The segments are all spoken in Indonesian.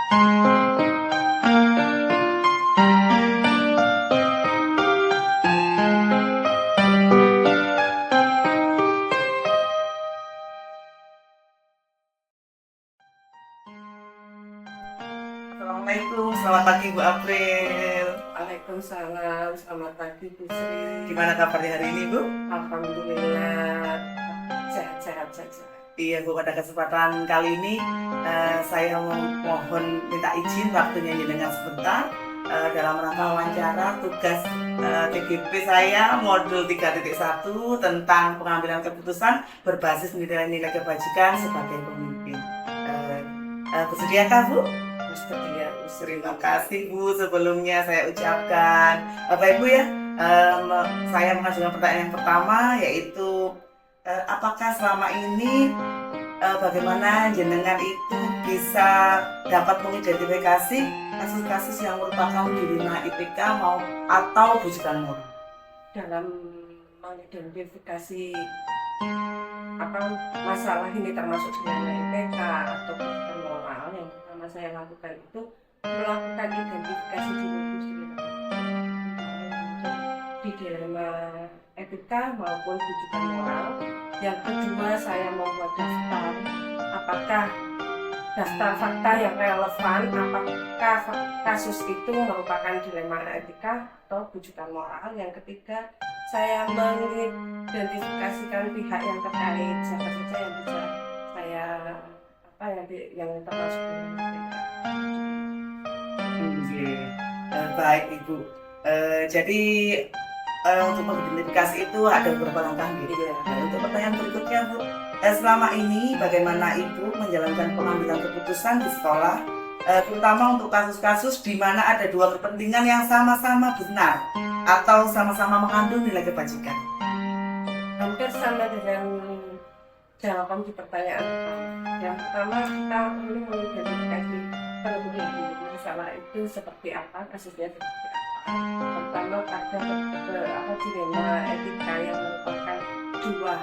Assalamualaikum, selamat pagi Bu April. Waalaikumsalam, selamat pagi Bu Sri. Gimana kabarnya hari ini Bu? Alhamdulillah sehat-sehat saja. Iya Bu, pada kesempatan kali ini saya mohon minta izin waktunya jenengan sebentar dalam rangka wawancara tugas TGP saya modul 3.1 tentang pengambilan keputusan berbasis nilai-nilai kebajikan sebagai pemimpin. Bersediakah Bu? Bersedia Bu Sri. Terima kasih Bu, sebelumnya saya ucapkan Bapak Ibu ya, saya mengajukan pertanyaan yang pertama yaitu apakah selama ini bagaimana jenengan itu bisa dapat mengidentifikasi kasus-kasus yang merupakan dilema IPK atau bujukan moral? Dalam mengidentifikasi masalah ini termasuk dilema IPK atau bukan moral, yang pertama saya lakukan itu melakukan identifikasi dulu Bu Sri. Di dilema etika maupun bujukan moral. Yang kedua, saya membuat daftar, apakah daftar fakta yang relevan, apakah kasus itu merupakan dilema etika atau bujukan moral. Yang ketiga, saya mengidentifikasikan pihak yang terkait, siapa saja yang bisa saya yang termasuk dilema etika. Baik Ibu, jadi untuk mengidentifikasi itu ada beberapa langkah gitu ya. Untuk pertanyaan berikutnya Bu, selama ini bagaimana Ibu menjalankan pengambilan keputusan di sekolah, terutama untuk kasus-kasus di mana ada dua kepentingan yang sama-sama benar atau sama-sama mengandung nilai kebajikan? Hampir sama dengan jawaban di pertanyaan pertama. Yang pertama, kita perlu mengidentifikasi terlebih dahulu masalah itu seperti apa, kasusnya seperti apa. Pertama, ada dilema etika yang merupakan dua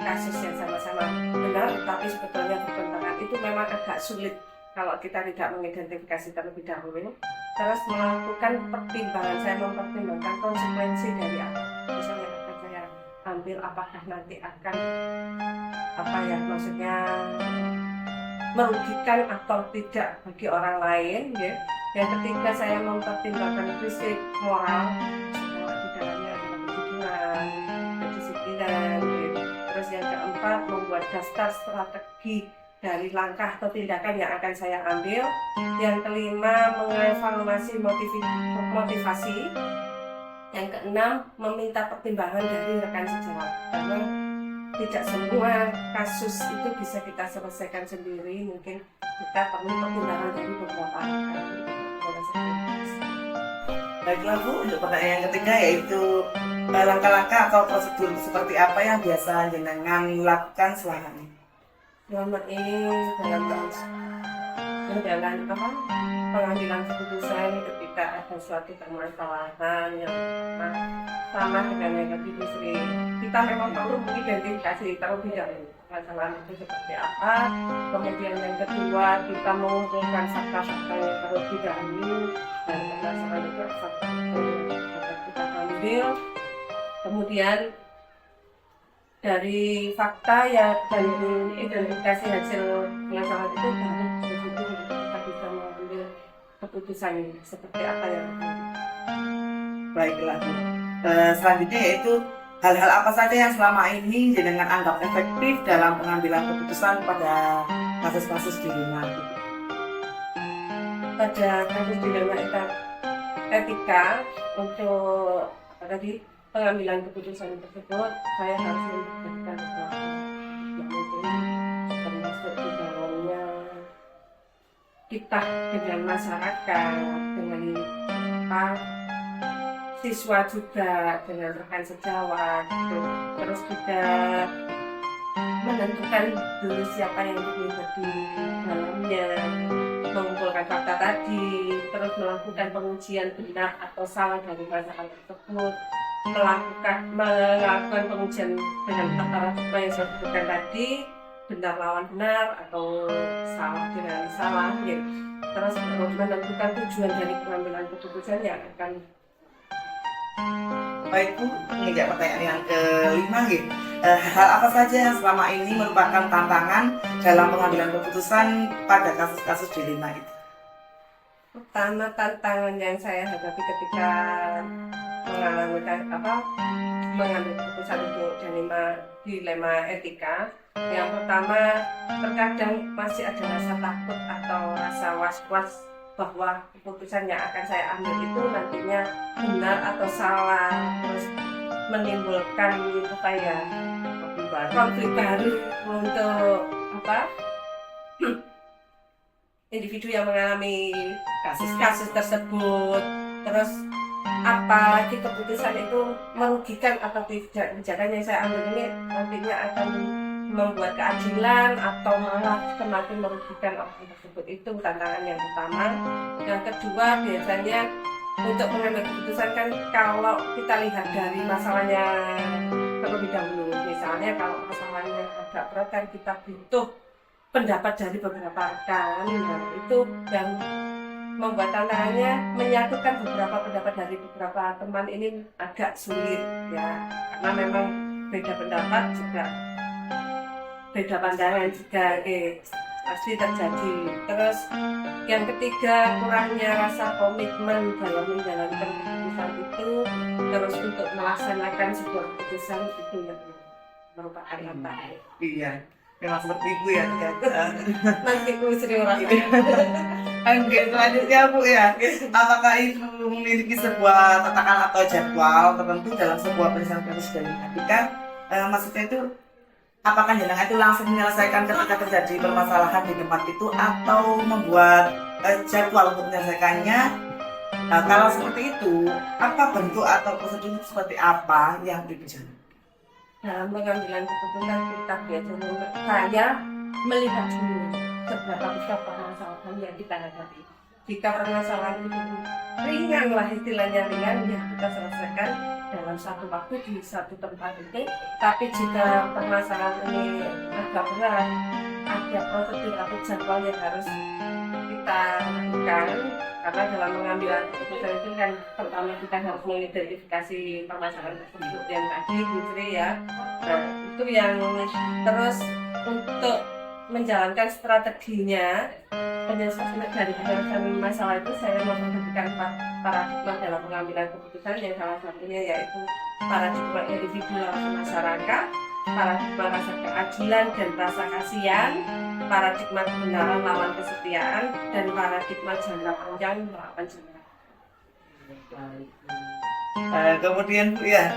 kasus yang sama-sama benar tapi sebetulnya bertentangan. Itu memang agak sulit kalau kita tidak mengidentifikasi terlebih dahulu. Terus melakukan pertimbangan, saya mempertimbangkan konsekuensi dari apa. Misalnya akan saya ambil, apakah nanti akan merugikan atau tidak bagi orang lain, ya. Yang ketiga, saya mempertimbangkan prinsip moral, bahwa di dalamnya ada kejujuran, kedisiplinan, ya. Terus yang keempat, membuat daftar strategi dari langkah atau tindakan yang akan saya ambil. Yang kelima, mengevaluasi motivasi. Yang keenam, meminta pertimbangan dari rekan sejawat, karena tidak semua kasus itu bisa kita selesaikan sendiri. Mungkin kita perlu pertimbangan dari beberapa rekan. Baiklah Bu, untuk pertanyaan yang ketiga yaitu langkah-langkah atau prosedur seperti apa yang biasa jenengan lakukan selama ini? Selama ini dalam pengambilan keputusan ketika ada suatu permasalahan yang sama dengan yang tadi Bu Sri, kita memang perlu mengidentifikasi terlebih dahulu masalah itu seperti apa. Kemudian yang kedua, kita mengumpulkan fakta-fakta yang terlebih dahulu dan permasalahan itu fakta yang kita ambil. Kemudian dari fakta ya dan identifikasi hasil masalah itu baru kita bisa mengambil keputusan seperti apa yang Baiklah Bu. Selanjutnya yaitu hal-hal apa saja yang selama ini jenengan anggap efektif dalam pengambilan keputusan pada kasus-kasus dilema? Pada kasus dilema etika untuk pengambilan keputusan tersebut, saya harus mendapatkan sesuatu yang mungkin termasuk di dalamnya kita dengan masyarakat, dengan siswa juga, dengan rekan sejawat, terus juga menentukan dulu siapa yang terlibat di dalamnya, mengumpulkan fakta tadi, terus melakukan pengujian benar atau salah dari masalah tersebut, melakukan pengujian dengan fakta yang saya sebutkan tadi, benar lawan benar atau salah dengan salah, gitu. terus menentukan tujuan dari pengambilan keputusan yang akan. Baik Bu, menginjak pertanyaan yang kelima gitu. Hal apa saja yang selama ini merupakan tantangan dalam pengambilan keputusan pada kasus-kasus dilema itu? Pertama, tantangan yang saya hadapi ketika mengambil keputusan untuk dilema etika, yang pertama, terkadang masih ada rasa takut atau rasa was-was bahwa keputusan yang akan saya ambil itu nantinya benar atau salah, terus menimbulkan konflik baru untuk individu yang mengalami kasus tersebut. Terus apalagi keputusan itu merugikan atau tidak, kebijakan yang saya ambil ini nantinya akan membuat keadilan atau malah semakin merugikan orang tersebut. Itu tantangan yang pertama. Yang kedua, biasanya untuk mengambil keputusan kan kalau kita lihat dari masalahnya terlebih dahulu. Misalnya kalau masalahnya agak berat kan kita butuh pendapat dari beberapa rekan. Nah, itu yang membuat tantangannya menyatukan beberapa pendapat dari beberapa teman ini agak sulit ya, karena memang beda pendapat juga, beda pandangan juga pasti terjadi. Terus yang ketiga, kurangnya rasa komitmen dalam menjalankan keputusan itu, terus untuk melaksanakan sebuah keputusan itu yang merupakan tantangan. Iya, memang seperti Ibu ya. Nanti aku sering orang Oke, selanjutnya Bu ya, apakah Ibu memiliki sebuah tatakan atau jadwal tertentu dalam sebuah penyelesaian kasus dari etika? Maksudnya itu, apakah jenengan itu langsung menyelesaikan ketika terjadi permasalahan di tempat itu atau membuat jadwal untuk menyelesaikannya? Nah, kalau seperti itu, apa bentuk atau prosedur seperti apa yang dijalankan? Dalam pengambilan keputusan kita biasanya saya melihat dulu seberapa besar permasalahan yang kita hadapi. Jika permasalahan itu ringan lah, istilahnya ringan, ya kita selesaikan dalam satu waktu di satu tempat itu. Tapi jika permasalahan ini agak berat, ada prosedur atau jadwal yang harus kita lakukan. Karena dalam mengambil keputusan itu kan pertama kita harus mengidentifikasi permasalahan tersebut yang tadi Bu Sri ya. Nah, itu yang terus untuk menjalankan strateginya penyelesaian dari penyelesaian masalah itu, saya memperhatikan paradigma dalam pengambilan keputusan yang salah satunya yaitu paradigma individu lawan masyarakat, paradigma rasa keadilan dan rasa kasihan, paradigma kebenaran lawan kesetiaan, dan paradigma jangka panjang melawan jangka. Kemudian Bu ya,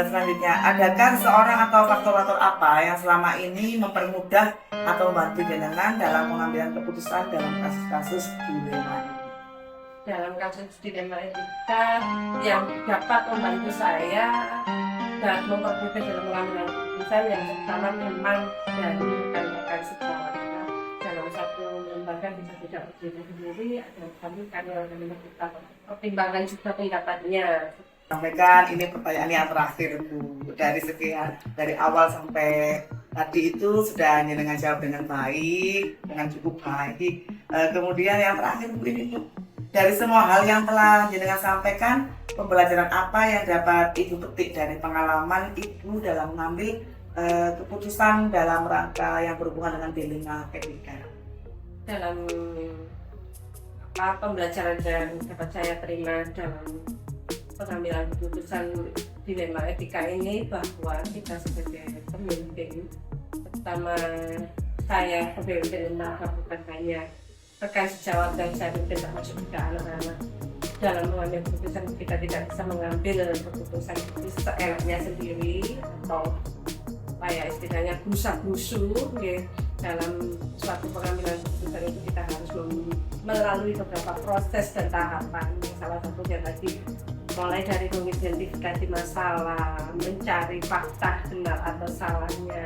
selanjutnya, adakah seorang atau faktor-faktor apa yang selama ini mempermudah atau membantu jenengan dalam pengambilan keputusan dalam kasus-kasus dilema ini? Dalam kasus dilema etika yang dapat membantu saya dan mempermudah dalam pengambilan keputusan yang pertama memang dari rekan-rekan sejawat. Dalam satu lembaga bisa tidak berdiri sendiri, ada kami karyawan kita pertimbangkan juga pendapatnya. Sampaikan ini pertanyaan yang terakhir Bu, dari sekian, dari awal sampai tadi itu sudah jenengan jawab dengan baik, dengan cukup baik. Kemudian yang terakhir Bu, ini Bu, dari semua hal yang telah jenengan sampaikan, pembelajaran apa yang dapat Ibu petik dari pengalaman Ibu dalam mengambil keputusan dalam rangka yang berhubungan dengan dilema etika? Dalam pembelajaran yang dapat saya terima dalam pengambilan keputusan dilema etika ini, bahwa kita sebagai pemimpin, terutama saya pemimpin lembaga, bukan hanya rekan sejawat dan saya pimpin, termasuk juga anak-anak, dalam mengambil keputusan kita tidak bisa mengambil keputusan itu seenaknya sendiri atau istilahnya busa-busu dalam suatu pengambilan keputusan itu. Kita harus melalui beberapa proses dan tahapan. Salah satunya tadi mulai dari mengidentifikasi masalah, mencari fakta benar atau salahnya,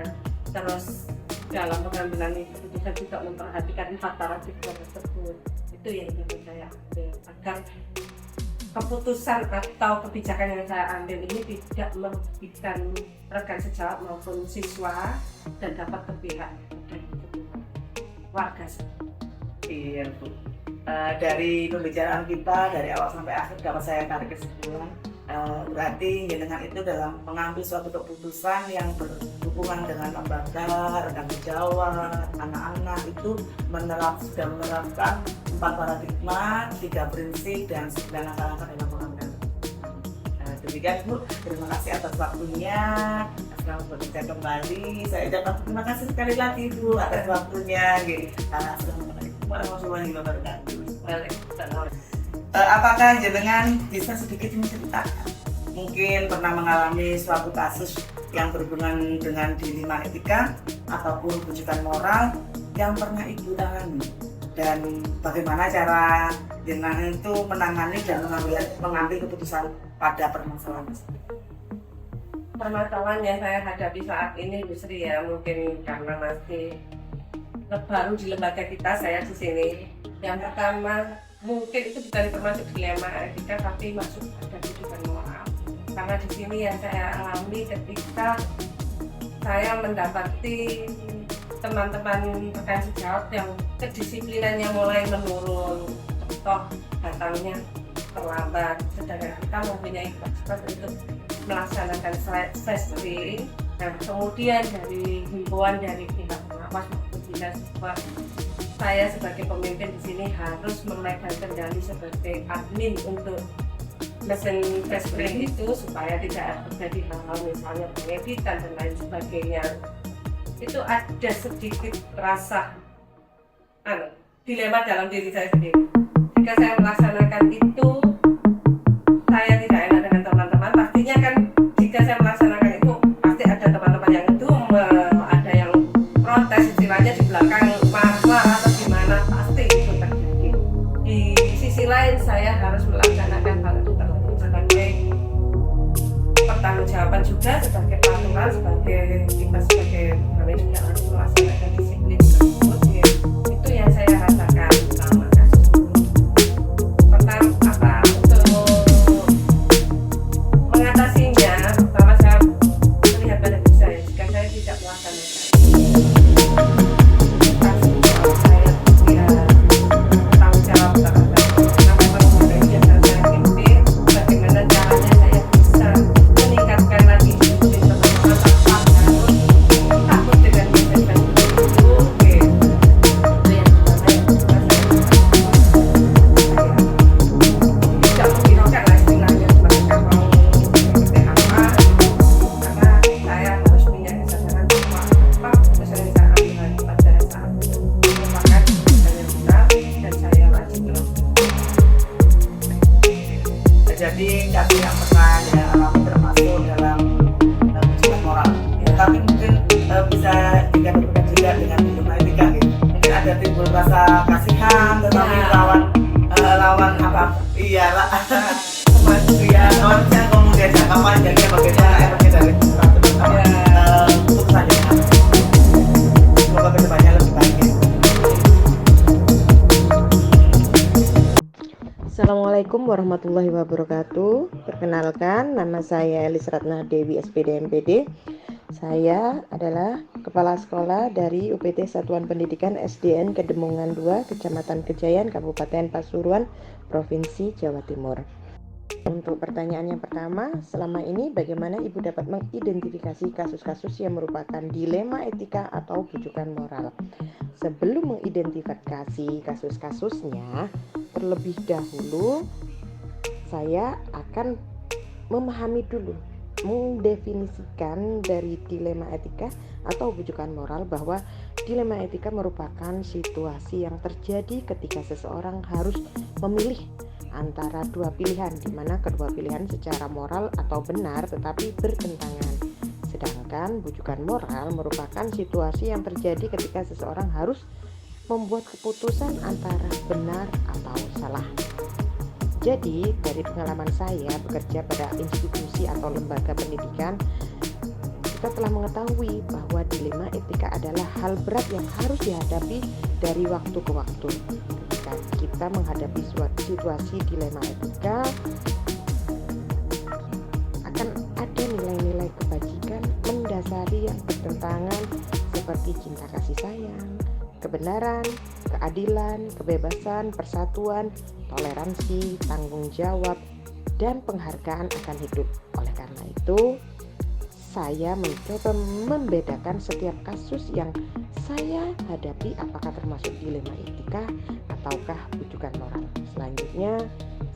terus dalam pengambilan keputusan juga memperhatikan empat paradigma tersebut. Itu yang ingin saya ambil agar keputusan atau kebijakan yang saya ambil ini tidak merugikan rekan sejawat maupun siswa dan dapat berpihak pada warga. Iya Bu. Dari pembicaraan kita dari awal sampai akhir dapat saya tarik kesimpulan, berarti jenengan itu dalam mengambil suatu keputusan yang berhubungan dengan lembaga, rekan sejawat, anak-anak itu sudah menerapkan 4 paradigma, 3 prinsip dan 9 langkah-langkah dalam pengambilan. Demikian Bu, terima kasih atas waktunya. Selamat bekerja kembali. Saya ucapkan terima kasih sekali lagi Bu atas waktunya. Assalamualaikum warahmatullahi wabarakatuh. Apakah jenengan bisa sedikit menceritakan? Mungkin pernah mengalami suatu kasus yang berhubungan dengan dilema etika ataupun rujukan moral yang pernah Ibu tangani, dan bagaimana cara jenengan itu menangani dan mengambil keputusan pada permasalahan tersebut? Permasalahan yang saya hadapi saat ini Bu Sri ya, mungkin karena masih baru di lembaga kita, saya di sini. Yang pertama, mungkin itu bukan termasuk dilema etika, tapi masuk pada kehidupan moral. Karena di sini yang saya alami ketika saya mendapati teman-teman rekan sejawat yang kedisiplinannya mulai menurun, contoh datangnya terlambat, sedangkan kita mempunyai kapasitas untuk melaksanakan sesri. Nah, kemudian dari himbauan dari pihak pengawas maupun dinas siswa, saya sebagai pemimpin di sini harus memegang kendali sebagai admin untuk mesin sesri itu supaya tidak terjadi hal-hal misalnya pengeditan dan lain sebagainya. Itu ada sedikit rasa dilema dalam diri saya sendiri. Jika saya melaksanakan itu, saya tidak enak dengan teman-teman. Pastinya kan jika saya melaksanakan itu, pasti ada teman-teman yang itu ada yang protes, istilahnya di belakang marah atau gimana, pasti itu terjadi. Di sisi lain saya harus melaksanakan hal itu tertentu sebagai pertanggungjawaban juga, sebagai peraturan, sebagai kita sebagai kami juga harus melaksanakan disiplin tersebut. Itu yang saya rasakan selama kasus ini. Pertama, untuk mengatasinya, pertama saya melihat pada diri saya. Jika saya tidak melaksanakan saya tanggung jawab terhadap saya pimpin, bagaimana caranya saya bisa meningkatkan lagi disiplin teman-teman tanpa harus takut dengan message itu. Oke, itu yang pertama yang kedua saya tidak menghiraukan lah istilahnya mereka mau seperti apa, karena saya harus punya kesadaran bahwa apa misalnya kita ambil pada saat merupakan kesadaran kita dan saya wajib terus. Jadi kami yang pernah alami termasuk dalam ujian moral, tapi mungkin bisa dikatakan juga dengan dilema etika gitu. Mungkin ada timbul rasa kasihan tetapi lawan apa? Iya lah. Kemanusiaan manusia kemudian jangka panjangnya bagaimana efeknya dari teman-teman untuk saja. Semoga kedepannya lebih baik. Assalamualaikum warahmatullahi wabarakatuh. Perkenalkan, nama saya Elis Ratna Dewi SPD MPD. Saya adalah Kepala Sekolah dari UPT Satuan Pendidikan SDN Kedemungan 2, Kecamatan Kejayan, Kabupaten Pasuruan, Provinsi Jawa Timur. Untuk pertanyaan yang pertama, selama ini bagaimana Ibu dapat mengidentifikasi kasus-kasus yang merupakan dilema etika atau bujukan moral? Sebelum mengidentifikasi kasus-kasusnya, terlebih dahulu saya akan memahami dulu, mendefinisikan dari dilema etika atau bujukan moral, bahwa dilema etika merupakan situasi yang terjadi ketika seseorang harus memilih antara dua pilihan, di mana kedua pilihan secara moral atau benar tetapi bertentangan. Sedangkan bujukan moral merupakan situasi yang terjadi ketika seseorang harus membuat keputusan antara benar atau salah. Jadi dari pengalaman saya bekerja pada institusi atau lembaga pendidikan, kita telah mengetahui bahwa dilema etika adalah hal berat yang harus dihadapi dari waktu ke waktu. Ketika kita menghadapi situasi dilema etika, akan ada nilai-nilai kebajikan mendasari yang bertentangan seperti cinta kasih sayang, kebenaran, keadilan, kebebasan, persatuan, toleransi, tanggung jawab, dan penghargaan akan hidup. Oleh karena itu, saya mencoba membedakan setiap kasus yang saya hadapi apakah termasuk dilema etika ataukah bujukan moral. Selanjutnya,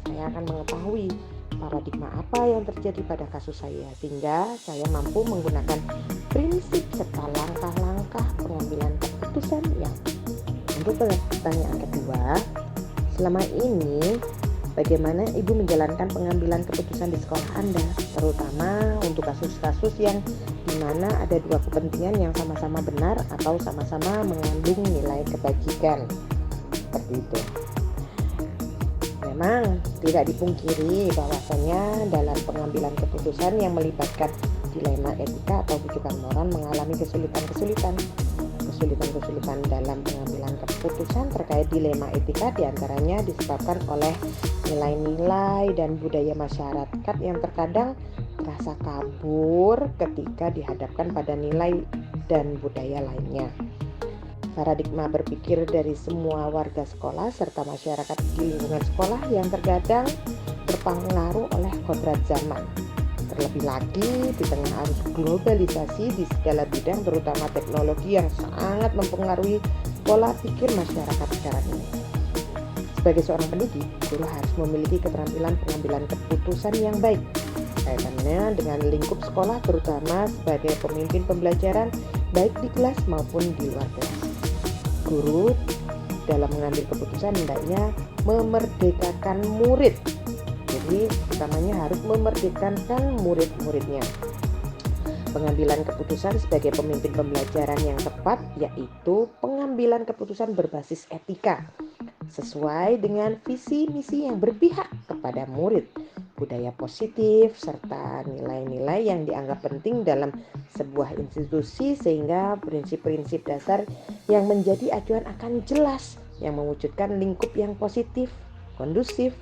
saya akan mengetahui paradigma apa yang terjadi pada kasus saya sehingga saya mampu menggunakan prinsip serta langkah-langkah pengambilan keputusan yang. Untuk pertanyaan kedua, selama ini bagaimana Ibu menjalankan pengambilan keputusan di sekolah Anda, terutama untuk kasus-kasus yang dimana ada dua kepentingan yang sama-sama benar atau sama-sama mengandung nilai kebajikan. Seperti itu. Memang tidak dipungkiri bahwasanya dalam pengambilan keputusan yang melibatkan dilema etika atau bujukan moral mengalami kesulitan dalam pengambilan keputusan terkait dilema etika, diantaranya disebabkan oleh nilai-nilai dan budaya masyarakat yang terkadang terasa kabur ketika dihadapkan pada nilai dan budaya lainnya. Paradigma berpikir dari semua warga sekolah serta masyarakat di lingkungan sekolah yang terkadang terpengaruh oleh kodrat zaman. Terlebih lagi di tengah arus globalisasi di segala bidang, terutama teknologi yang sangat mempengaruhi pola pikir masyarakat sekarang ini. Sebagai seorang pendidik, guru harus memiliki keterampilan pengambilan keputusan yang baik kaitannya dengan lingkup sekolah, terutama sebagai pemimpin pembelajaran baik di kelas maupun di luar kelas. Guru dalam mengambil keputusan hendaknya memerdekakan murid. Jadi utamanya harus memerdekakan murid-muridnya. Pengambilan keputusan sebagai pemimpin pembelajaran yang tepat yaitu pengambilan keputusan berbasis etika sesuai dengan visi misi yang berpihak kepada murid, budaya positif, serta nilai-nilai yang dianggap penting dalam sebuah institusi sehingga prinsip-prinsip dasar yang menjadi acuan akan jelas yang mewujudkan lingkup yang positif, kondusif,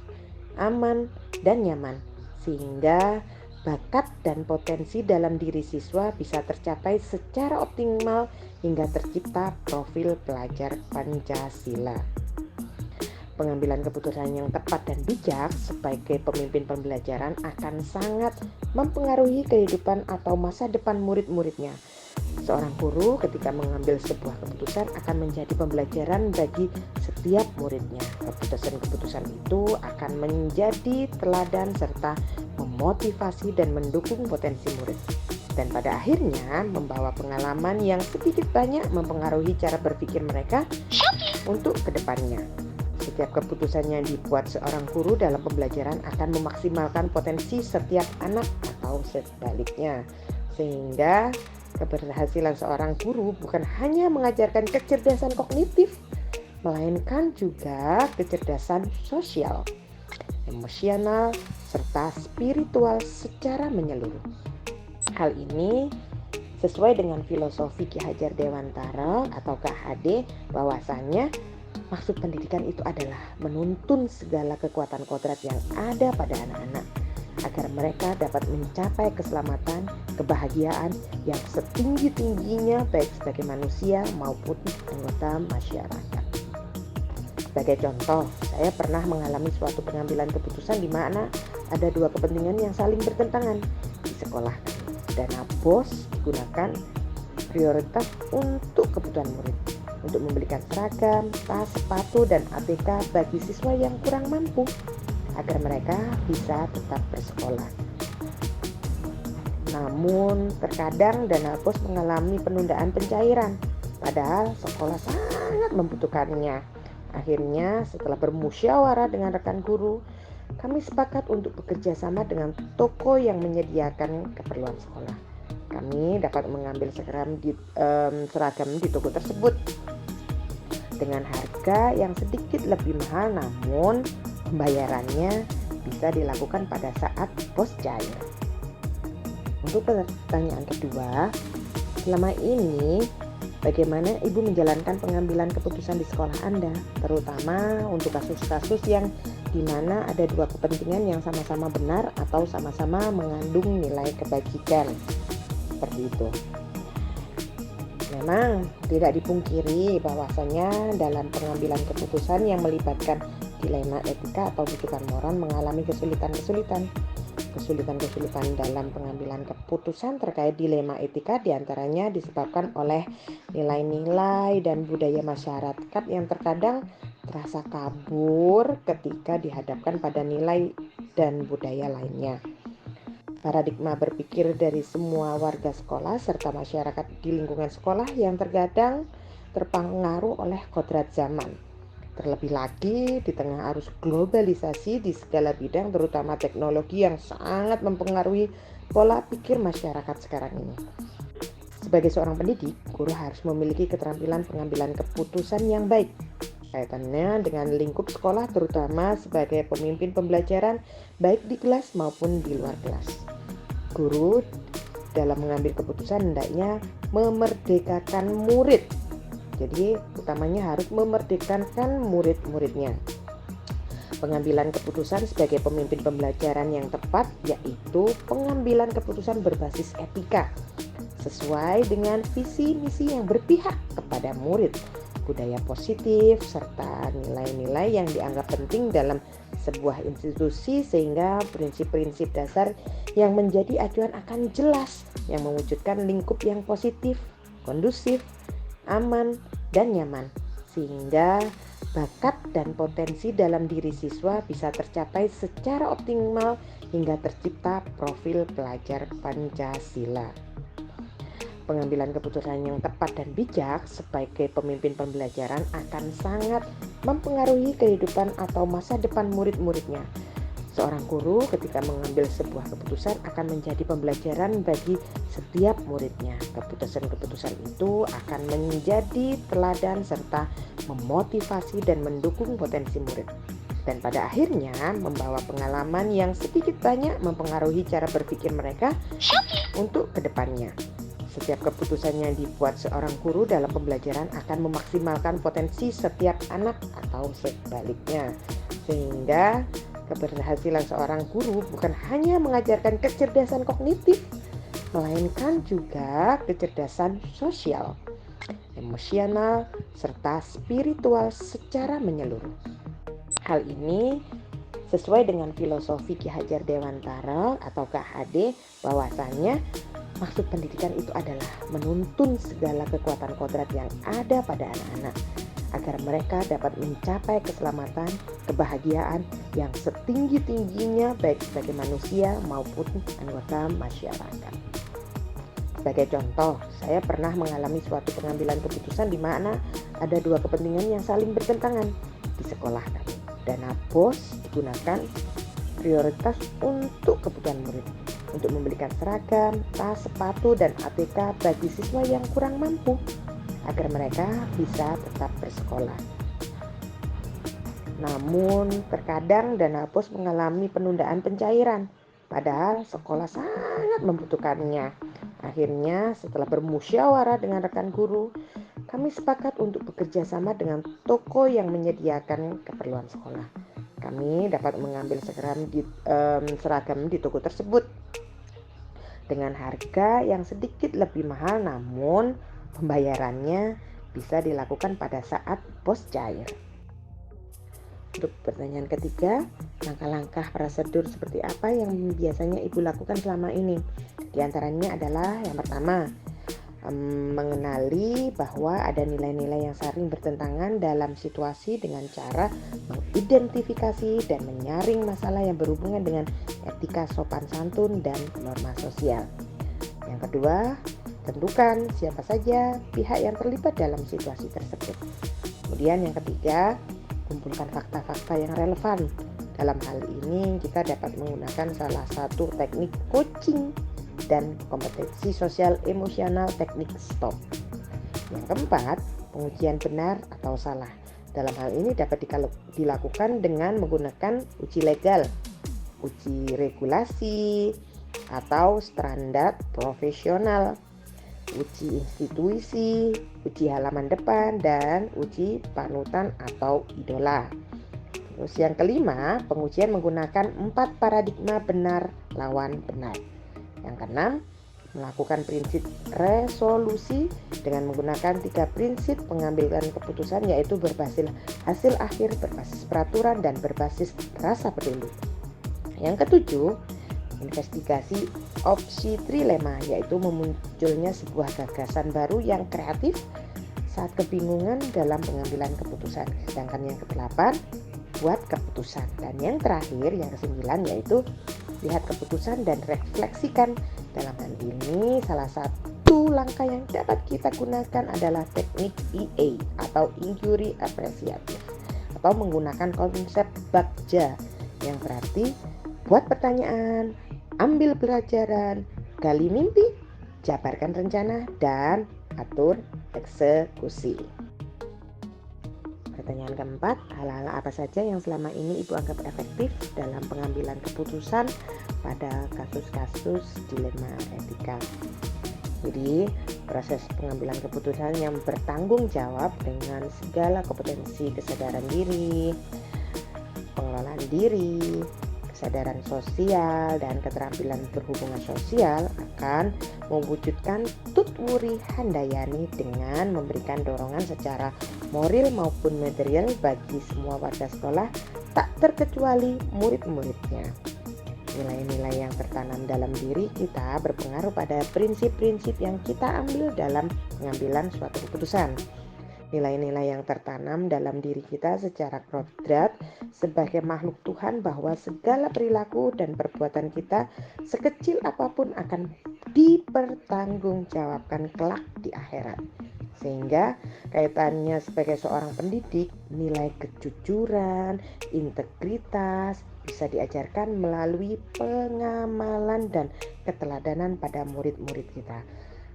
aman, dan nyaman sehingga bakat dan potensi dalam diri siswa bisa tercapai secara optimal hingga tercipta profil pelajar Pancasila. Pengambilan keputusan yang tepat dan bijak sebagai pemimpin pembelajaran akan sangat mempengaruhi kehidupan atau masa depan murid-muridnya. Seorang guru ketika mengambil sebuah keputusan akan menjadi pembelajaran bagi setiap muridnya. Keputusan-keputusan itu akan menjadi teladan serta memotivasi dan mendukung potensi murid. Dan pada akhirnya membawa pengalaman yang sedikit banyak mempengaruhi cara berpikir mereka untuk kedepannya. Setiap keputusan yang dibuat seorang guru dalam pembelajaran akan memaksimalkan potensi setiap anak atau sebaliknya. Sehingga keberhasilan seorang guru bukan hanya mengajarkan kecerdasan kognitif, melainkan juga kecerdasan sosial, emosional, serta spiritual secara menyeluruh. Hal ini sesuai dengan filosofi Ki Hajar Dewantara atau KHD bahwasannya maksud pendidikan itu adalah menuntun segala kekuatan kodrat yang ada pada anak-anak agar mereka dapat mencapai keselamatan, kebahagiaan yang setinggi-tingginya baik sebagai manusia maupun anggota masyarakat. Sebagai contoh, saya pernah mengalami suatu pengambilan keputusan di mana ada dua kepentingan yang saling bertentangan di sekolah. Dana BOS digunakan prioritas untuk kebutuhan murid, untuk membelikan seragam, tas, sepatu, dan ABK bagi siswa yang kurang mampu agar mereka bisa tetap bersekolah. Namun terkadang dana BOS mengalami penundaan pencairan padahal sekolah sangat membutuhkannya. Akhirnya setelah bermusyawarah dengan rekan guru, kami sepakat untuk bekerja sama dengan toko yang menyediakan keperluan sekolah. Kami dapat mengambil seragam di toko tersebut dengan harga yang sedikit lebih mahal, namun pembayarannya bisa dilakukan pada saat BOS cair. Untuk pertanyaan kedua, selama ini bagaimana Ibu menjalankan pengambilan keputusan di sekolah Anda, terutama untuk kasus-kasus yang dimana ada dua kepentingan yang sama-sama benar atau sama-sama mengandung nilai kebajikan. Seperti itu. Memang tidak dipungkiri bahwasanya dalam pengambilan keputusan yang melibatkan dilema etika atau rujukan moral mengalami kesulitan dalam pengambilan keputusan terkait dilema etika, diantaranya disebabkan oleh nilai-nilai dan budaya masyarakat yang terkadang terasa kabur ketika dihadapkan pada nilai dan budaya lainnya. Paradigma berpikir dari semua warga sekolah serta masyarakat di lingkungan sekolah yang terkadang terpengaruh oleh kodrat zaman. Terlebih lagi di tengah arus globalisasi di segala bidang, terutama teknologi yang sangat mempengaruhi pola pikir masyarakat sekarang ini. Sebagai seorang pendidik, guru harus memiliki keterampilan pengambilan keputusan yang baik. Kaitannya dengan lingkup sekolah, terutama sebagai pemimpin pembelajaran baik di kelas maupun di luar kelas. Guru dalam mengambil keputusan hendaknya memerdekakan murid. Jadi utamanya harus memerdekakan murid-muridnya. Pengambilan keputusan sebagai pemimpin pembelajaran yang tepat yaitu pengambilan keputusan berbasis etika sesuai dengan visi misi yang berpihak kepada murid, budaya positif, serta nilai-nilai yang dianggap penting dalam sebuah institusi, sehingga prinsip-prinsip dasar yang menjadi acuan akan jelas, yang mewujudkan lingkup yang positif, kondusif, aman, dan nyaman, sehingga bakat dan potensi dalam diri siswa bisa tercapai secara optimal hingga tercipta profil pelajar Pancasila. Pengambilan keputusan yang tepat dan bijak sebagai pemimpin pembelajaran akan sangat mempengaruhi kehidupan atau masa depan murid-muridnya. Seorang guru ketika mengambil sebuah keputusan akan menjadi pembelajaran bagi setiap muridnya. Keputusan-keputusan itu akan menjadi teladan serta memotivasi dan mendukung potensi murid. Dan pada akhirnya membawa pengalaman yang sedikit banyak mempengaruhi cara berpikir mereka untuk kedepannya. Setiap keputusan yang dibuat seorang guru dalam pembelajaran akan memaksimalkan potensi setiap anak atau sebaliknya. Sehingga keberhasilan seorang guru bukan hanya mengajarkan kecerdasan kognitif, melainkan juga kecerdasan sosial, emosional, serta spiritual secara menyeluruh. Hal ini sesuai dengan filosofi Ki Hajar Dewantara atau KHD, bahwasannya maksud pendidikan itu adalah menuntun segala kekuatan kodrat yang ada pada anak-anak agar mereka dapat mencapai keselamatan, kebahagiaan yang setinggi-tingginya baik sebagai manusia maupun anggota masyarakat. Sebagai contoh, saya pernah mengalami suatu pengambilan keputusan di mana ada dua kepentingan yang saling bertentangan di sekolah kami. Dana BOS digunakan prioritas untuk kebutuhan murid, untuk membelikan seragam, tas, sepatu, dan ATK bagi siswa yang kurang mampu agar mereka bisa tetap bersekolah. Namun terkadang dana BOS mengalami penundaan pencairan, padahal sekolah sangat membutuhkannya. Akhirnya setelah bermusyawarah dengan rekan guru, kami sepakat untuk bekerja sama dengan toko yang menyediakan keperluan sekolah. Kami dapat mengambil seragam di toko tersebut dengan harga yang sedikit lebih mahal, namun pembayarannya bisa dilakukan pada saat BOS cair. Untuk pertanyaan ketiga, langkah-langkah prosedur seperti apa yang biasanya Ibu lakukan selama ini? Di antaranya adalah yang pertama, mengenali bahwa ada nilai-nilai yang saling bertentangan dalam situasi dengan cara mengidentifikasi dan menyaring masalah yang berhubungan dengan etika sopan santun dan norma sosial. Yang kedua, tentukan siapa saja pihak yang terlibat dalam situasi tersebut. Kemudian yang ketiga, kumpulkan fakta-fakta yang relevan. Dalam hal ini kita dapat menggunakan salah satu teknik coaching dan kompetensi sosial emosional, teknik STOP. Yang keempat, pengujian benar atau salah. Dalam hal ini dapat dilakukan dengan menggunakan uji legal, uji regulasi, atau standar profesional, uji institusi, uji halaman depan, dan uji panutan atau idola. Terus yang kelima, pengujian menggunakan 4 paradigma benar lawan benar. Yang keenam, melakukan prinsip resolusi dengan menggunakan 3 prinsip pengambilan keputusan, yaitu berbasis hasil akhir, berbasis peraturan, dan berbasis rasa peduli. Yang ketujuh, investigasi opsi trilema, yaitu memunculnya sebuah gagasan baru yang kreatif saat kebingungan dalam pengambilan keputusan. Sedangkan yang kedelapan, buat keputusan. Dan yang terakhir, yang kesembilan, yaitu lihat keputusan dan refleksikan. Dalam hal ini, salah satu langkah yang dapat kita gunakan adalah teknik EA atau Inquiry Apresiatif, atau menggunakan konsep Bagja yang berarti buat pertanyaan, ambil pelajaran, gali mimpi, jabarkan rencana, dan atur eksekusi. Pertanyaan keempat, hal-hal apa saja yang selama ini Ibu anggap efektif dalam pengambilan keputusan pada kasus-kasus dilema etika? Jadi, proses pengambilan keputusan yang bertanggung jawab dengan segala kompetensi kesadaran diri, pengelolaan diri, kesadaran sosial, dan keterampilan berhubungan sosial akan mewujudkan Tutwuri Handayani dengan memberikan dorongan secara moral maupun material bagi semua warga sekolah, tak terkecuali murid-muridnya. Nilai-nilai yang tertanam dalam diri kita berpengaruh pada prinsip-prinsip yang kita ambil dalam pengambilan suatu keputusan. Nilai-nilai yang tertanam dalam diri kita secara kodrat sebagai makhluk Tuhan bahwa segala perilaku dan perbuatan kita sekecil apapun akan dipertanggungjawabkan kelak di akhirat. Sehingga kaitannya sebagai seorang pendidik, nilai kejujuran, integritas bisa diajarkan melalui pengamalan dan keteladanan pada murid-murid kita.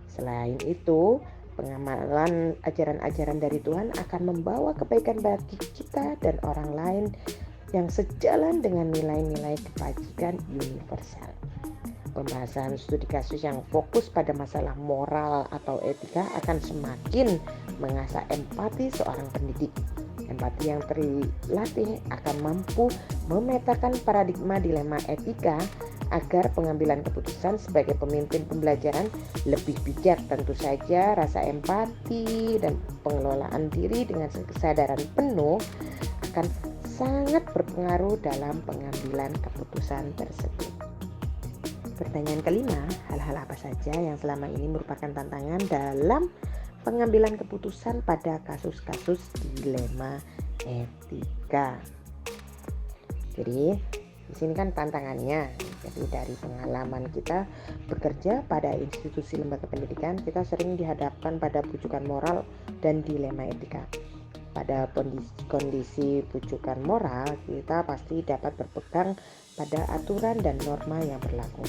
Selain itu, pengamalan ajaran-ajaran dari Tuhan akan membawa kebaikan bagi kita dan orang lain yang sejalan dengan nilai-nilai kebajikan universal. Pembahasan studi kasus yang fokus pada masalah moral atau etika akan semakin mengasah empati seorang pendidik. Empati yang terlatih akan mampu memetakan paradigma dilema etika agar pengambilan keputusan sebagai pemimpin pembelajaran lebih bijak. Tentu saja rasa empati dan pengelolaan diri dengan kesadaran penuh akan sangat berpengaruh dalam pengambilan keputusan tersebut. Pertanyaan kelima, hal-hal apa saja yang selama ini merupakan tantangan dalam pengambilan keputusan pada kasus-kasus dilema etika? Jadi di sini kan tantangannya, jadi dari pengalaman kita bekerja pada institusi lembaga pendidikan, kita sering dihadapkan pada bujukan moral dan dilema etika. Pada kondisi bujukan moral, kita pasti dapat berpegang pada aturan dan norma yang berlaku.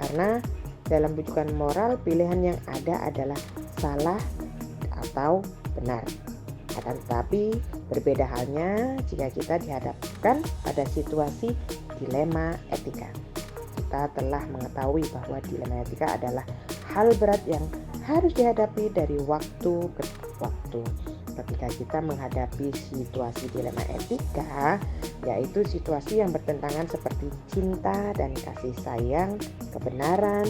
Karena dalam bujukan moral, pilihan yang ada adalah salah atau benar. Akan tetapi berbeda halnya jika kita dihadapkan pada situasi dilema etika. Kita telah mengetahui bahwa dilema etika adalah hal berat yang harus dihadapi dari waktu ke waktu. Ketika kita menghadapi situasi dilema etika, yaitu situasi yang bertentangan seperti cinta dan kasih sayang, kebenaran,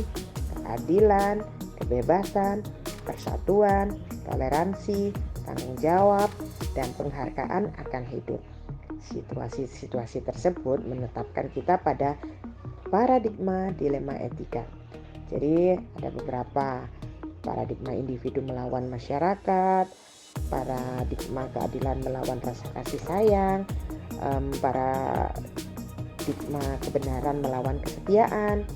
keadilan, kebebasan, persatuan, toleransi, tanggung jawab, dan penghargaan akan hidup. Situasi-situasi tersebut menetapkan kita pada paradigma dilema etika. Jadi ada beberapa paradigma individu melawan masyarakat, paradigma keadilan melawan rasa kasih sayang, paradigma kebenaran melawan kesetiaan,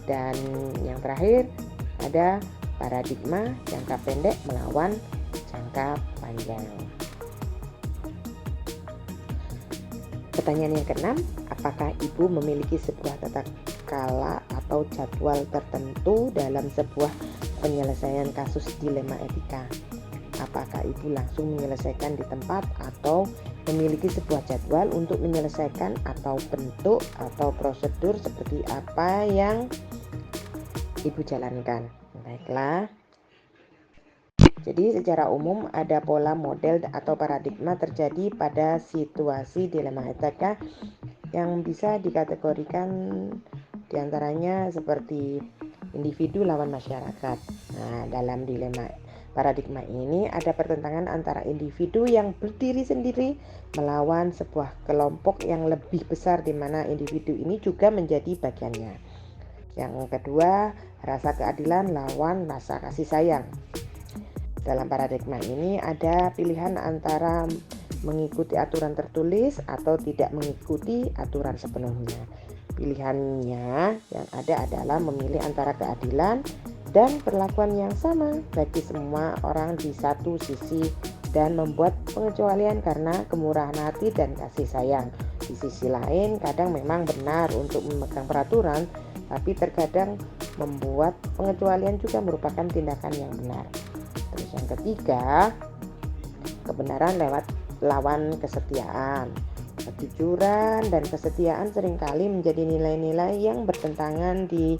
dan yang terakhir ada paradigma jangka pendek melawan jangka panjang. Pertanyaan yang keenam, apakah Ibu memiliki sebuah tata kala atau jadwal tertentu dalam sebuah penyelesaian kasus dilema etika? Apakah Ibu langsung menyelesaikan di tempat atau memiliki sebuah jadwal untuk menyelesaikan atau bentuk atau prosedur seperti apa yang Ibu jalankan? Baiklah. Jadi secara umum ada pola model atau paradigma terjadi pada situasi dilema etika yang bisa dikategorikan diantaranya seperti individu lawan masyarakat. Nah, dalam dilema paradigma ini ada pertentangan antara individu yang berdiri sendiri melawan sebuah kelompok yang lebih besar di mana individu ini juga menjadi bagiannya. Yang kedua, rasa keadilan lawan rasa kasih sayang. Dalam paradigma ini ada pilihan antara mengikuti aturan tertulis atau tidak mengikuti aturan sepenuhnya. Pilihannya yang ada adalah memilih antara keadilan dan perlakuan yang sama bagi semua orang di satu sisi dan membuat pengecualian karena kemurahan hati dan kasih sayang. Di sisi lain, kadang memang benar untuk memegang peraturan, tapi terkadang membuat pengecualian juga merupakan tindakan yang benar. Terus yang ketiga, kebenaran lewat lawan kesetiaan. Kejujuran dan kesetiaan seringkali menjadi nilai-nilai yang bertentangan di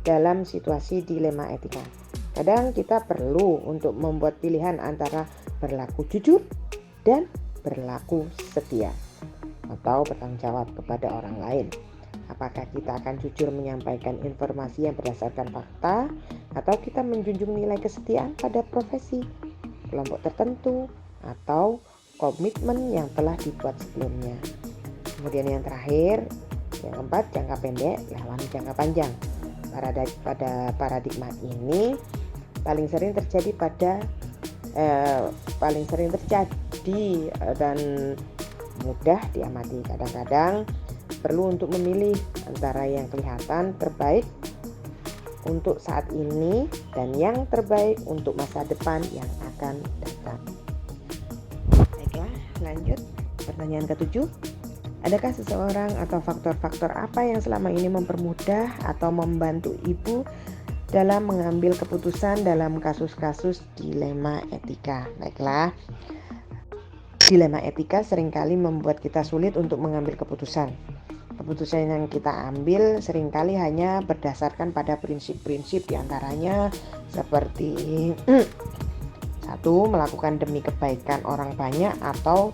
dalam situasi dilema etika. Kadang kita perlu untuk membuat pilihan antara berlaku jujur dan berlaku setia atau bertanggung jawab kepada orang lain. Apakah kita akan jujur menyampaikan informasi yang berdasarkan fakta atau kita menjunjung nilai kesetiaan pada profesi, kelompok tertentu atau komitmen yang telah dibuat sebelumnya. Kemudian yang terakhir, yang keempat, jangka pendek lawan jangka panjang. Pada paradigma ini paling sering terjadi dan mudah diamati. Kadang-kadang perlu untuk memilih antara yang kelihatan terbaik untuk saat ini dan yang terbaik untuk masa depan yang akan datang. Baiklah, lanjut pertanyaan ke-7. Adakah seseorang atau faktor-faktor apa yang selama ini mempermudah atau membantu ibu dalam mengambil keputusan dalam kasus-kasus dilema etika? Baiklah, dilema etika seringkali membuat kita sulit untuk mengambil keputusan. Keputusan yang kita ambil seringkali hanya berdasarkan pada prinsip-prinsip, diantaranya seperti 1. Melakukan demi kebaikan orang banyak atau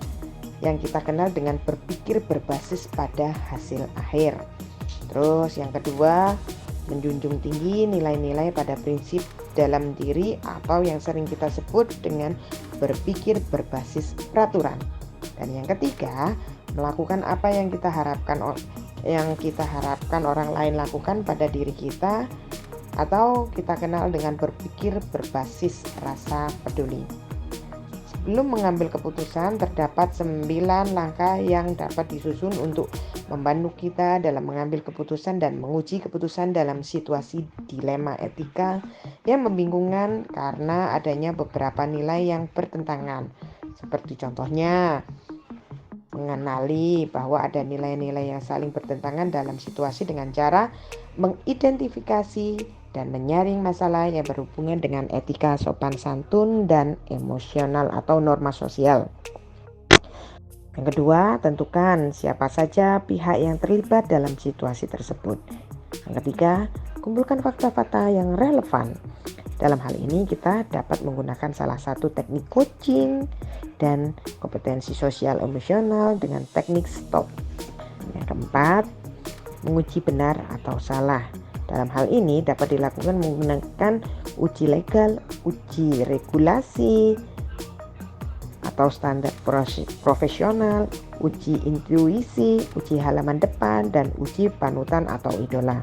yang kita kenal dengan berpikir berbasis pada hasil akhir. Terus yang kedua, menjunjung tinggi nilai-nilai pada prinsip dalam diri atau yang sering kita sebut dengan berpikir berbasis peraturan. Dan yang ketiga, melakukan apa yang kita harapkan orang lain lakukan pada diri kita atau kita kenal dengan berpikir berbasis rasa peduli. Sebelum mengambil keputusan, terdapat 9 langkah yang dapat disusun untuk membantu kita dalam mengambil keputusan dan menguji keputusan dalam situasi dilema etika yang membingungkan karena adanya beberapa nilai yang bertentangan. Seperti contohnya, mengenali bahwa ada nilai-nilai yang saling bertentangan dalam situasi dengan cara mengidentifikasi dan menyaring masalah yang berhubungan dengan etika, sopan santun, dan emosional atau norma sosial. Yang kedua, tentukan siapa saja pihak yang terlibat dalam situasi tersebut. Yang ketiga, kumpulkan fakta-fakta yang relevan. Dalam hal ini kita dapat menggunakan salah satu teknik coaching dan kompetensi sosial emosional dengan teknik STOP. Yang keempat, menguji benar atau salah. Dalam hal ini dapat dilakukan menggunakan uji legal, uji regulasi atau standar profesional, uji intuisi, uji halaman depan, dan uji panutan atau idola.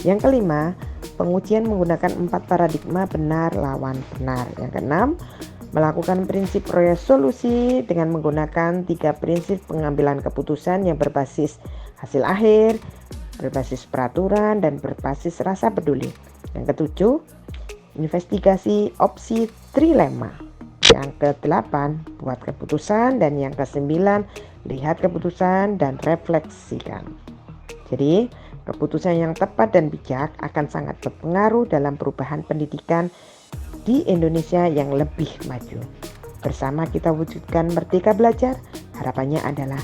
Yang kelima, pengujian menggunakan 4 paradigma benar lawan benar. Yang keenam, melakukan prinsip resolusi dengan menggunakan 3 prinsip pengambilan keputusan yang berbasis hasil akhir, berbasis peraturan, dan berbasis rasa peduli. Yang ketujuh, investigasi opsi trilema. Yang ke-8, buat keputusan. Dan yang ke-9, lihat keputusan dan refleksikan. Jadi, keputusan yang tepat dan bijak akan sangat berpengaruh dalam perubahan pendidikan di Indonesia yang lebih maju. Bersama kita wujudkan Merdeka Belajar, harapannya adalah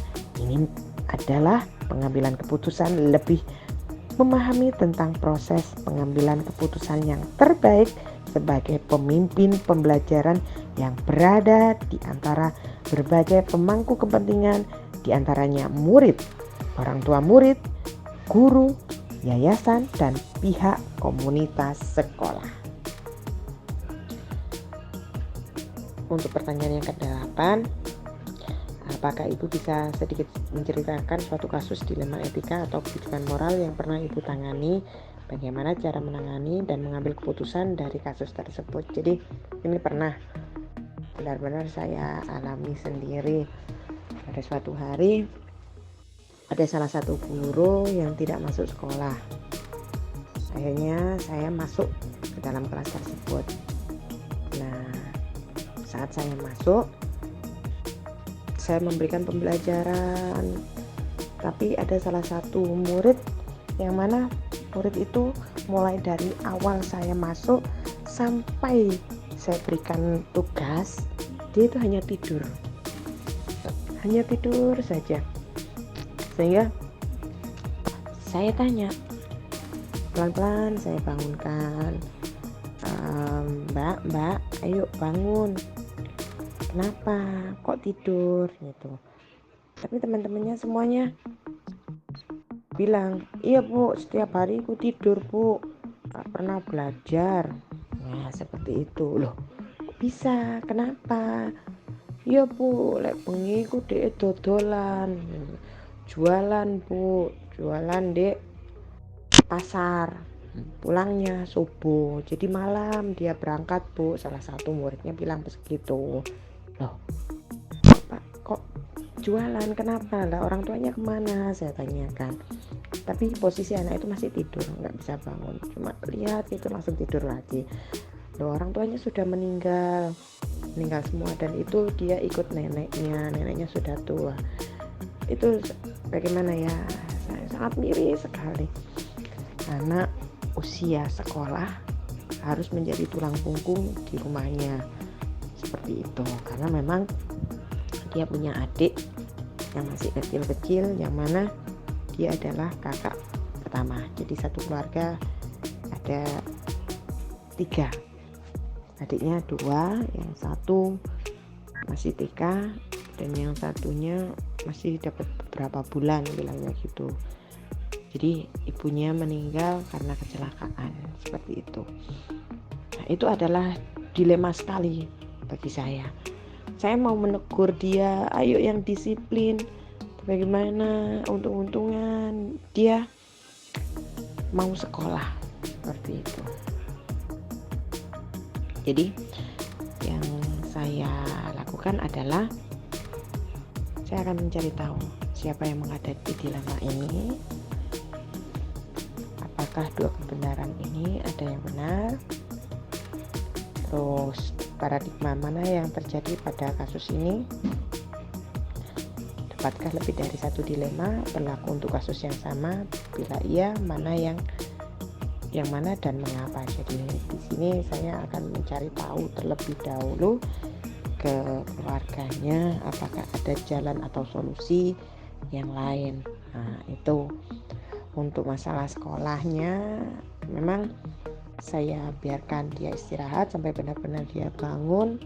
pengambilan keputusan lebih memahami tentang proses pengambilan keputusan yang terbaik sebagai pemimpin pembelajaran yang berada di antara berbagai pemangku kepentingan, di antaranya murid, orang tua murid, guru, yayasan, dan pihak komunitas sekolah. Untuk pertanyaan yang ke-8, apakah Ibu bisa sedikit menceritakan suatu kasus dilema etika atau kebijakan moral yang pernah Ibu tangani? Bagaimana cara menangani dan mengambil keputusan dari kasus tersebut? Jadi ini pernah benar-benar saya alami sendiri. Pada suatu hari ada salah satu guru yang tidak masuk sekolah. Akhirnya saya masuk ke dalam kelas tersebut. Nah, saat saya masuk, saya memberikan pembelajaran, tapi ada salah satu murid yang mana murid itu mulai dari awal saya masuk sampai saya berikan tugas, dia itu hanya tidur saja. Sehingga saya tanya, pelan-pelan saya bangunkan, Mbak, ayo bangun. Kenapa? Kok tidur? Gitu. Tapi teman-temannya semuanya bilang, iya Bu, setiap hari aku tidur Bu, gak pernah belajar. Nah seperti itu. Loh kok bisa? Kenapa? Iya Bu, lek bengi ku dek dodolan, jualan Bu, jualan dek pasar, pulangnya subuh, jadi malam dia berangkat Bu. Salah satu muridnya bilang begitu. Loh Pak, kok jualan, kenapa? Lah orang tuanya kemana? Saya tanyakan. Tapi posisi anak itu masih tidur, nggak bisa bangun, cuma lihat itu langsung tidur lagi. Loh orang tuanya sudah meninggal semua, dan itu dia ikut neneknya sudah tua. Itu bagaimana ya, saya sangat miris sekali. Anak usia sekolah harus menjadi tulang punggung di rumahnya, seperti itu. Karena memang dia punya adik yang masih kecil-kecil, yang mana dia adalah kakak pertama. Jadi satu keluarga ada 3, adiknya 2, yang satu masih TK dan yang satunya masih dapat beberapa bulan, bilangnya gitu. Jadi ibunya meninggal karena kecelakaan, seperti itu. Nah, itu adalah dilema sekali bagi saya. Saya mau menegur dia, ayo yang disiplin. Bagaimana untung-untungan dia mau sekolah, seperti itu. Jadi yang saya lakukan adalah saya akan mencari tahu siapa yang menghadapi dilema ini, apakah 2 kebenaran ini ada yang benar, terus paradigma mana yang terjadi pada kasus ini, dapatkah lebih dari 1 dilema berlaku untuk kasus yang sama, bila iya mana yang mana dan mengapa. Jadi di sini saya akan mencari tahu terlebih dahulu ke keluarganya, apakah ada jalan atau solusi yang lain. Nah itu untuk masalah sekolahnya, memang saya biarkan dia istirahat sampai benar-benar dia bangun.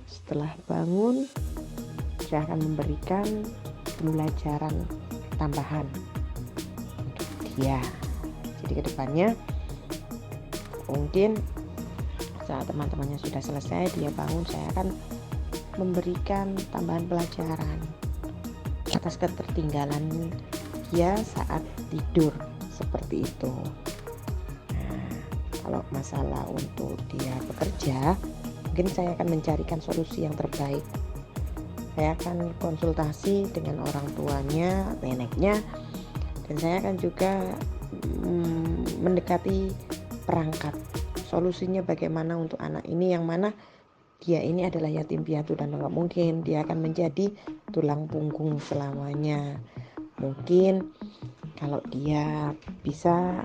Setelah bangun, saya akan memberikan pembelajaran tambahan untuk dia. Jadi kedepannya mungkin saat teman-temannya sudah selesai, dia bangun, saya akan memberikan tambahan pelajaran atas ketertinggalan dia saat tidur, seperti itu. Nah, kalau masalah untuk dia bekerja, mungkin saya akan mencarikan solusi yang terbaik. Saya akan konsultasi dengan orang tuanya, neneknya, dan saya akan juga mendekati perangkat solusinya bagaimana untuk anak ini, yang mana dia ini adalah yatim piatu dan nggak mungkin dia akan menjadi tulang punggung selamanya. Mungkin kalau dia bisa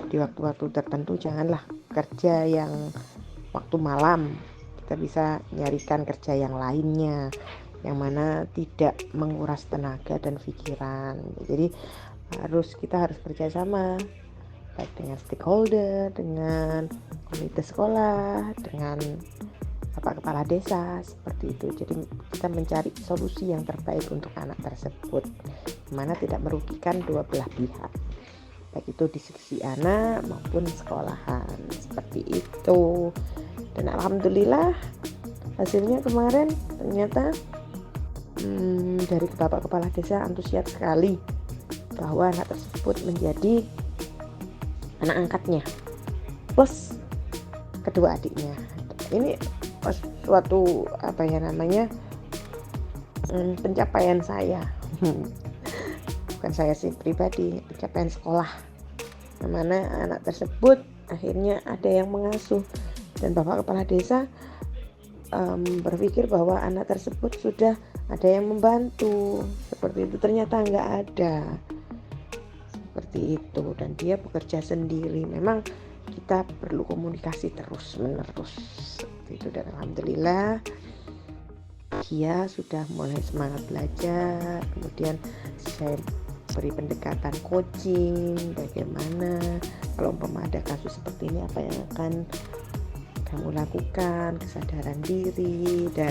di waktu-waktu tertentu janganlah kerja yang waktu malam, kita bisa nyarikan kerja yang lainnya yang mana tidak menguras tenaga dan pikiran. Jadi kita harus kerjasama baik dengan stakeholder, dengan komite sekolah, dengan Bapak Kepala Desa, seperti itu. Jadi kita mencari solusi yang terbaik untuk anak tersebut, mana tidak merugikan dua belah pihak. baik itu di sisi anak maupun sekolahan, seperti itu. Dan alhamdulillah hasilnya kemarin ternyata dari Bapak Kepala Desa antusias sekali bahwa anak tersebut menjadi anak angkatnya plus kedua adiknya. Ini suatu pencapaian saya bukan saya sih pribadi, pencapaian sekolah, mana anak tersebut akhirnya ada yang mengasuh, dan Bapak Kepala Desa berpikir bahwa anak tersebut sudah ada yang membantu, seperti itu. Ternyata nggak ada seperti itu, dan dia bekerja sendiri. Memang kita perlu komunikasi terus menerus seperti itu, dan alhamdulillah dia sudah mulai semangat belajar. Kemudian saya beri pendekatan coaching, bagaimana kalau umpama ada kasus seperti ini apa yang akan kamu lakukan, kesadaran diri dan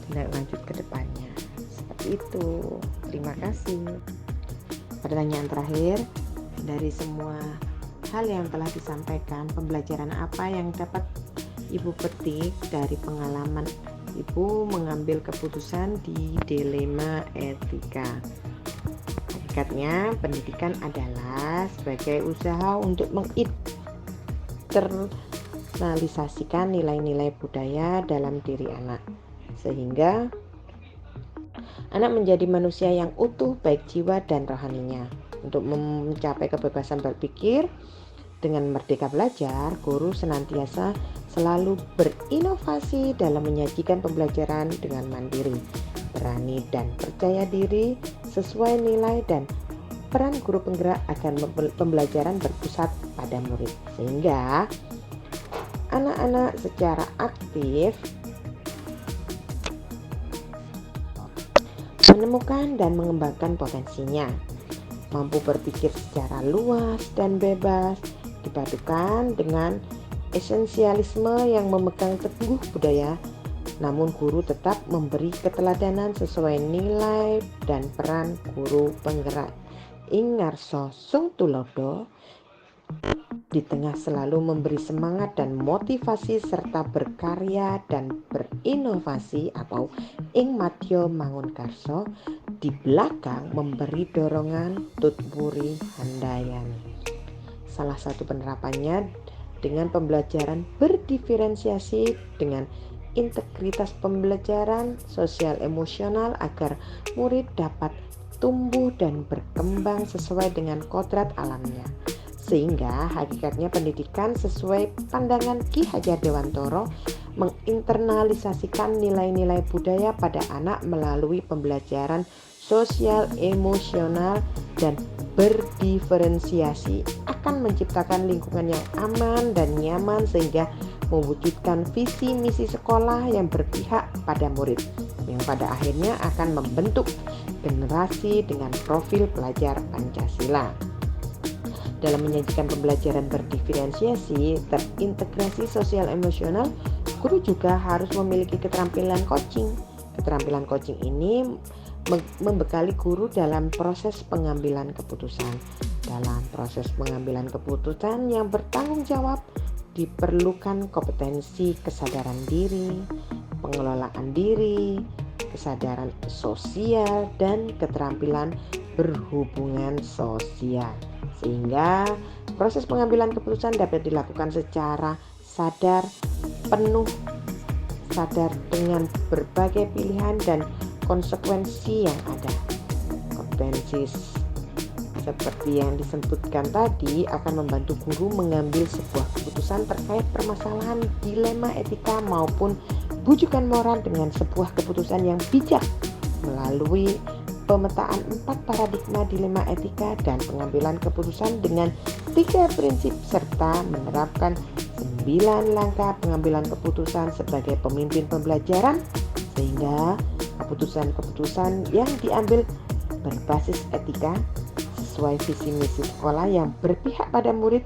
tindak lanjut ke depannya, seperti itu. Terima kasih. Pertanyaan terakhir, dari semua hal yang telah disampaikan, pembelajaran apa yang dapat Ibu petik dari pengalaman Ibu mengambil keputusan di dilema etika? Hakikatnya pendidikan adalah sebagai usaha untuk menginternalisasikan nilai-nilai budaya dalam diri anak, sehingga anak menjadi manusia yang utuh baik jiwa dan rohaninya. Untuk mencapai kebebasan berpikir dengan merdeka belajar, guru senantiasa selalu berinovasi dalam menyajikan pembelajaran dengan mandiri, berani dan percaya diri sesuai nilai dan peran guru penggerak agar pembelajaran berpusat pada murid, sehingga anak-anak secara aktif menemukan dan mengembangkan potensinya, mampu berpikir secara luas dan bebas, dipadukan dengan esensialisme yang memegang teguh budaya. Namun guru tetap memberi keteladanan sesuai nilai dan peran guru penggerak. Ingarso sung tulodo, di tengah selalu memberi semangat dan motivasi serta berkarya dan berinovasi, atau ing madya mangun karso, di belakang memberi dorongan tutpuri handayani. Salah satu penerapannya dengan pembelajaran berdiferensiasi dengan integritas pembelajaran sosial emosional agar murid dapat tumbuh dan berkembang sesuai dengan kodrat alamnya. Sehingga hakikatnya pendidikan sesuai pandangan Ki Hajar Dewantoro menginternalisasikan nilai-nilai budaya pada anak melalui pembelajaran sosial emosional dan berdiferensiasi akan menciptakan lingkungan yang aman dan nyaman, sehingga mewujudkan visi misi sekolah yang berpihak pada murid, yang pada akhirnya akan membentuk generasi dengan profil pelajar Pancasila. Dalam menyajikan pembelajaran berdiferensiasi terintegrasi sosial emosional, guru juga harus memiliki keterampilan coaching. Keterampilan coaching ini membekali guru dalam proses pengambilan keputusan. Dalam proses pengambilan keputusan yang bertanggung jawab, diperlukan kompetensi kesadaran diri, pengelolaan diri, kesadaran sosial, dan keterampilan berhubungan sosial. Sehingga proses pengambilan keputusan dapat dilakukan secara sadar, penuh sadar dengan berbagai pilihan dan konsekuensi yang ada. Kompetensi seperti yang disebutkan tadi akan membantu guru mengambil sebuah keputusan terkait permasalahan dilema etika maupun bujukan moral dengan sebuah keputusan yang bijak melalui pemetaan 4 paradigma dilema etika dan pengambilan keputusan dengan 3 prinsip, serta menerapkan 9 langkah pengambilan keputusan sebagai pemimpin pembelajaran, sehingga keputusan-keputusan yang diambil berbasis etika sesuai visi misi sekolah yang berpihak pada murid,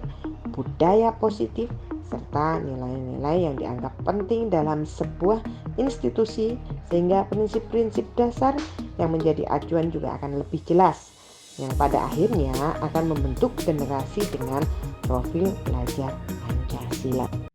budaya positif, serta nilai-nilai yang dianggap penting dalam sebuah institusi, sehingga prinsip-prinsip dasar yang menjadi acuan juga akan lebih jelas, yang pada akhirnya akan membentuk generasi dengan profil pelajar Pancasila.